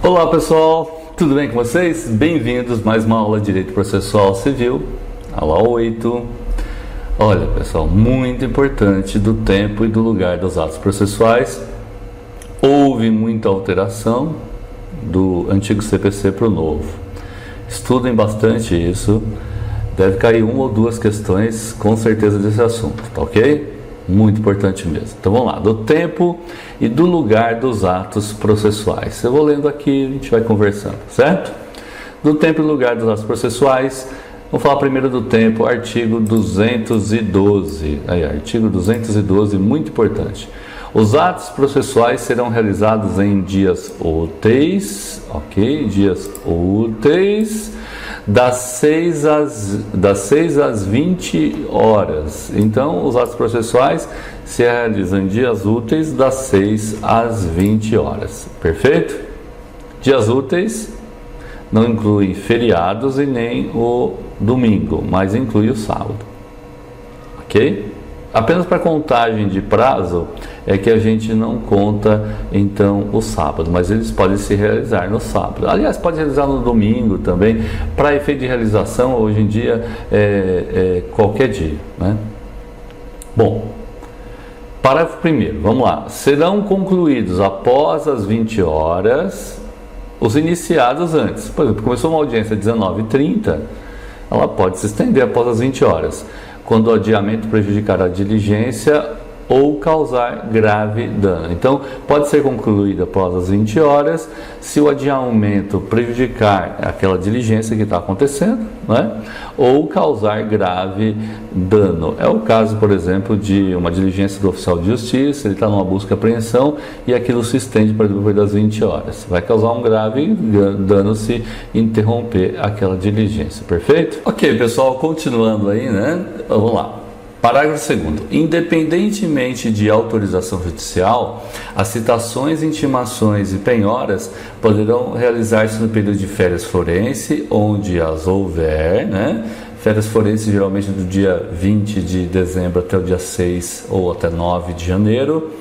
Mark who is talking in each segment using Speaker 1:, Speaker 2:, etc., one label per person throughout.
Speaker 1: Olá pessoal, tudo bem com vocês? Bem-vindos a mais uma aula de Direito Processual Civil, aula 8. Olha pessoal, muito importante do tempo e do lugar dos atos processuais. Houve muita alteração do antigo CPC para o novo. Estudem bastante isso, deve cair uma ou duas questões com certeza desse assunto, tá ok? Muito importante mesmo. Então vamos lá, do tempo e do lugar dos atos processuais. Eu vou lendo aqui, a gente vai conversando, certo? Do tempo e lugar dos atos processuais, vamos falar primeiro do tempo, artigo 212. Aí, artigo 212, muito importante. Os atos processuais serão realizados em dias úteis, ok? Dias úteis, das 6 às 20 horas. Então, os atos processuais se realizam em dias úteis das 6 às 20 horas. Perfeito? Dias úteis não incluem feriados e nem o domingo, mas inclui o sábado. Ok? Apenas para contagem de prazo é que a gente não conta então o sábado, mas eles podem se realizar no sábado. Aliás, pode realizar no domingo também. Para efeito de realização, hoje em dia é qualquer dia, né? Bom, parágrafo 1º, vamos lá. Serão concluídos após as 20 horas os iniciados antes. Por exemplo, começou uma audiência às 19h30, ela pode se estender após as 20 horas. Quando o adiamento prejudicar a diligência ou causar grave dano. Então, pode ser concluída após as 20 horas, se o adiamento prejudicar aquela diligência que está acontecendo, né? Ou causar grave dano. É o caso, por exemplo, de uma diligência do oficial de justiça, ele está numa busca e apreensão e aquilo se estende para depois das 20 horas. Vai causar um grave dano se interromper aquela diligência, perfeito? Ok, pessoal, continuando aí, né? Vamos lá. Parágrafo 2º. Independentemente de autorização judicial, as citações, intimações e penhoras poderão realizar-se no período de férias forense, onde as houver, né? Férias forense geralmente do dia 20 de dezembro até o dia 6 ou até 9 de janeiro,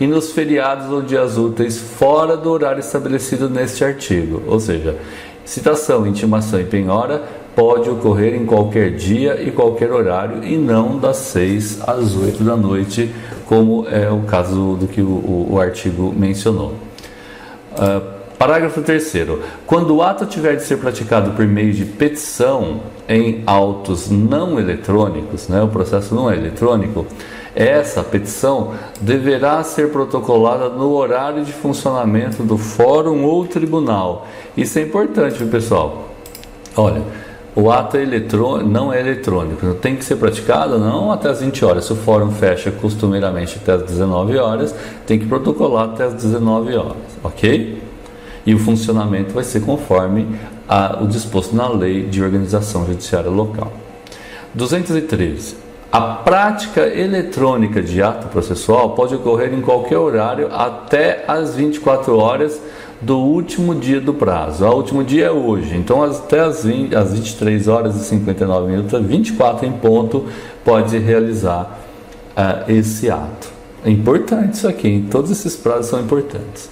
Speaker 1: e nos feriados ou dias úteis fora do horário estabelecido neste artigo. Ou seja, citação, intimação e penhora pode ocorrer em qualquer dia e qualquer horário e não das 6 às 8 da noite, como é o caso do que o artigo mencionou. Parágrafo 3º. Quando o ato tiver de ser praticado por meio de petição em autos não eletrônicos, né, o processo não é eletrônico, essa petição deverá ser protocolada no horário de funcionamento do fórum ou tribunal. Isso é importante, viu, pessoal? Olha, o ato não é eletrônico, tem que ser praticado não até as 20 horas. Se o fórum fecha costumeiramente até as 19 horas, tem que protocolar até as 19 horas, ok? E o funcionamento vai ser conforme o disposto na Lei de Organização Judiciária Local. 213. A prática eletrônica de ato processual pode ocorrer em qualquer horário até as 24 horas do último dia do prazo. O último dia é hoje, então até as 23 horas e 59 minutos, 24 em ponto, pode realizar esse ato. É importante isso aqui, todos esses prazos são importantes.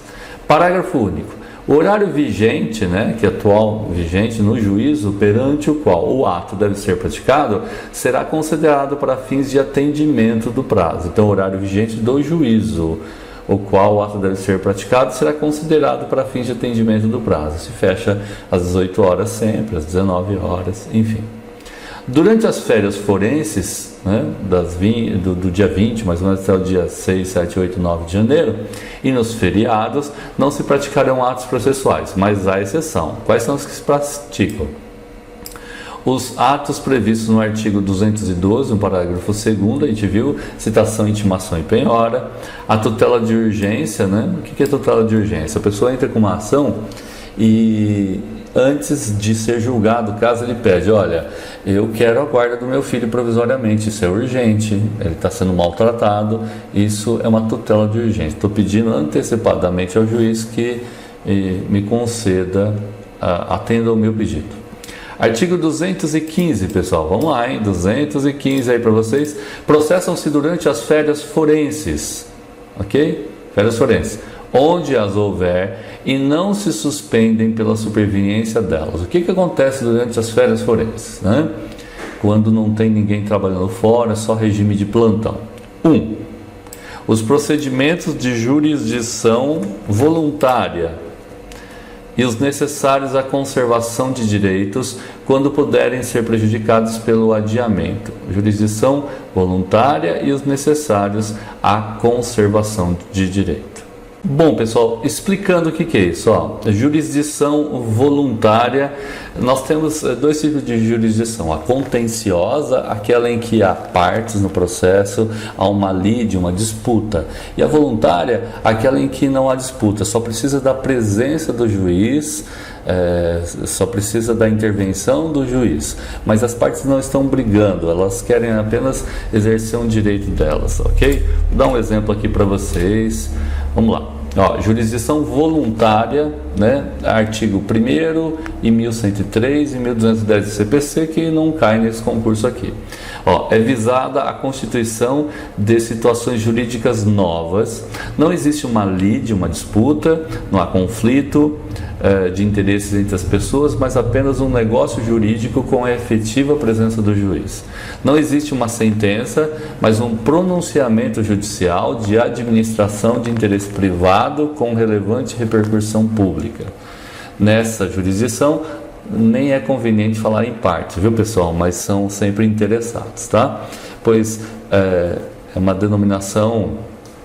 Speaker 1: Parágrafo único. O horário vigente, né, que é atual vigente no juízo perante o qual o ato deve ser praticado, será considerado para fins de atendimento do prazo. Então, o horário vigente do juízo, o qual o ato deve ser praticado, será considerado para fins de atendimento do prazo. Se fecha às 18 horas sempre, às 19 horas, enfim. Durante as férias forenses, né, do dia 20, mais ou menos até o dia 6, 7, 8, 9 de janeiro, e nos feriados, não se praticarão atos processuais, mas há exceção. Quais são os que se praticam? Os atos previstos no artigo 212, no parágrafo 2º, a gente viu, citação, intimação e penhora. A tutela de urgência, né? O que é tutela de urgência? A pessoa entra com uma ação e antes de ser julgado, caso ele pede, olha, eu quero a guarda do meu filho provisoriamente, isso é urgente, ele está sendo maltratado, isso é uma tutela de urgência. Estou pedindo antecipadamente ao juiz que me conceda, atenda ao meu pedido. Artigo 215, pessoal, vamos lá, hein? 215 aí para vocês. Processam-se durante as férias forenses, ok? Férias forenses. onde as houver, e não se suspendem pela superveniência delas. O que acontece durante as férias forenses, né? Quando não tem ninguém trabalhando fora, é só regime de plantão. 1. Os procedimentos de jurisdição voluntária e os necessários à conservação de direitos quando puderem ser prejudicados pelo adiamento. Jurisdição voluntária e os necessários à conservação de direito. Bom, pessoal, explicando o que é isso. Jurisdição voluntária, nós temos dois tipos de jurisdição. A contenciosa, aquela em que há partes no processo, há uma lide, uma disputa. E a voluntária, aquela em que não há disputa, só precisa da presença do juiz, só precisa da intervenção do juiz. Mas as partes não estão brigando, elas querem apenas exercer um direito delas, ok? Vou dar um exemplo aqui para vocês. Vamos lá. Jurisdição voluntária, né? Artigo 1º e 1103 e 1210 do CPC, que não cai nesse concurso aqui. É visada a constituição de situações jurídicas novas. Não existe uma lide, uma disputa, não há conflito de interesses entre as pessoas, mas apenas um negócio jurídico com a efetiva presença do juiz. Não existe uma sentença, mas um pronunciamento judicial de administração de interesse privado com relevante repercussão pública. Nessa jurisdição, nem é conveniente falar em partes, viu, pessoal? Mas são sempre interessados, tá? Pois é uma denominação,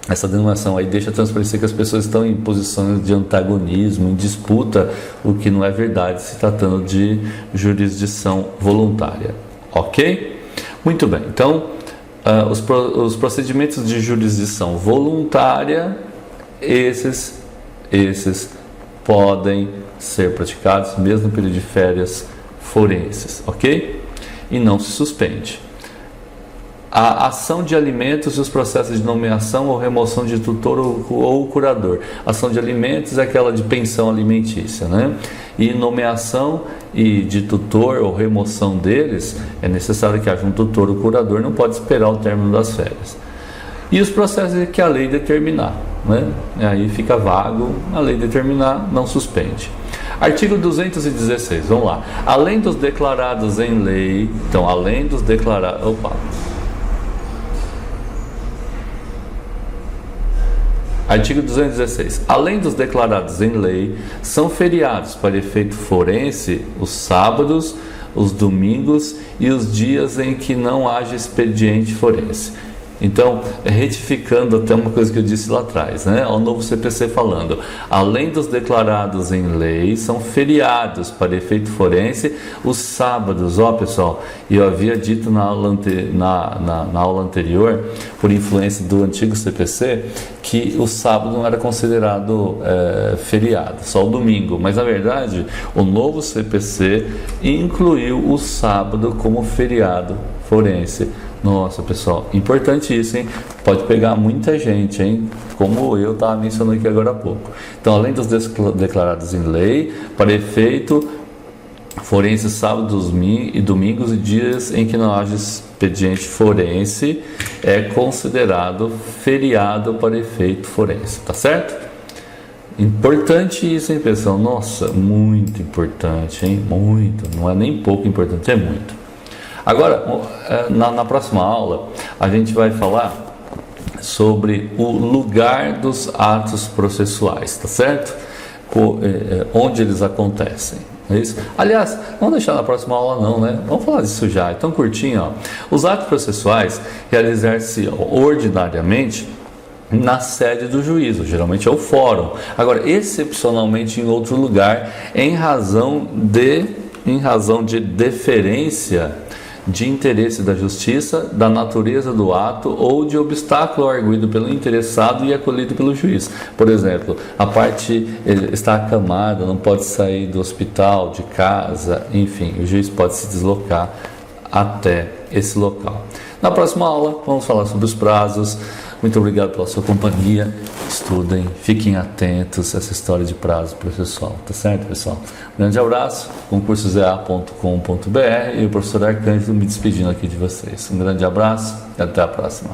Speaker 1: essa denominação aí deixa transparecer que as pessoas estão em posições de antagonismo, em disputa, o que não é verdade se tratando de jurisdição voluntária, ok? Muito bem, então os procedimentos de jurisdição voluntária, esses podem ser praticados mesmo no período de férias forenses, ok? E não se suspende. A ação de alimentos e os processos de nomeação ou remoção de tutor ou curador. Ação de alimentos é aquela de pensão alimentícia, né? E nomeação e de tutor ou remoção deles, é necessário que haja um tutor ou curador, não pode esperar o término das férias. E os processos que a lei determinar, né? Aí fica vago, a lei determinar, não suspende. Artigo 216, vamos lá. Além dos declarados em lei, então, além dos declarados... Artigo 216. Além dos declarados em lei, são feriados para efeito forense os sábados, os domingos e os dias em que não haja expediente forense. Então, retificando até uma coisa que eu disse lá atrás, né? Ao novo CPC falando, além dos declarados em lei, são feriados para efeito forense os sábados. Pessoal, eu havia dito na aula anterior, por influência do antigo CPC, que o sábado não era considerado feriado, só o domingo. Mas, na verdade, o novo CPC incluiu o sábado como feriado forense. Nossa, pessoal, importante isso, hein? Pode pegar muita gente, hein? Como eu estava mencionando aqui agora há pouco. Então, além dos declarados em lei, para efeito forense, sábados e domingos e dias em que não haja expediente forense, é considerado feriado para efeito forense, tá certo? Importante isso, hein, pessoal? Nossa, muito importante, hein? Muito, não é nem pouco importante, é muito. Agora, na próxima aula, a gente vai falar sobre o lugar dos atos processuais, tá certo? Onde eles acontecem. É isso? Aliás, vamos deixar na próxima aula não, né? Vamos falar disso já. Então, curtinho, Os atos processuais realizar-se ordinariamente na sede do juízo, geralmente é o fórum. Agora, excepcionalmente em outro lugar, em razão de deferência de interesse da justiça, da natureza do ato ou de obstáculo arguido pelo interessado e acolhido pelo juiz. Por exemplo, a parte está acamada, não pode sair do hospital, de casa, enfim, o juiz pode se deslocar até esse local. Na próxima aula, vamos falar sobre os prazos. Muito obrigado pela sua companhia. Estudem, fiquem atentos a essa história de prazo processual. Tá certo, pessoal? Um grande abraço, concursosea.com.br e o professor Arcângelo me despedindo aqui de vocês. Um grande abraço e até a próxima.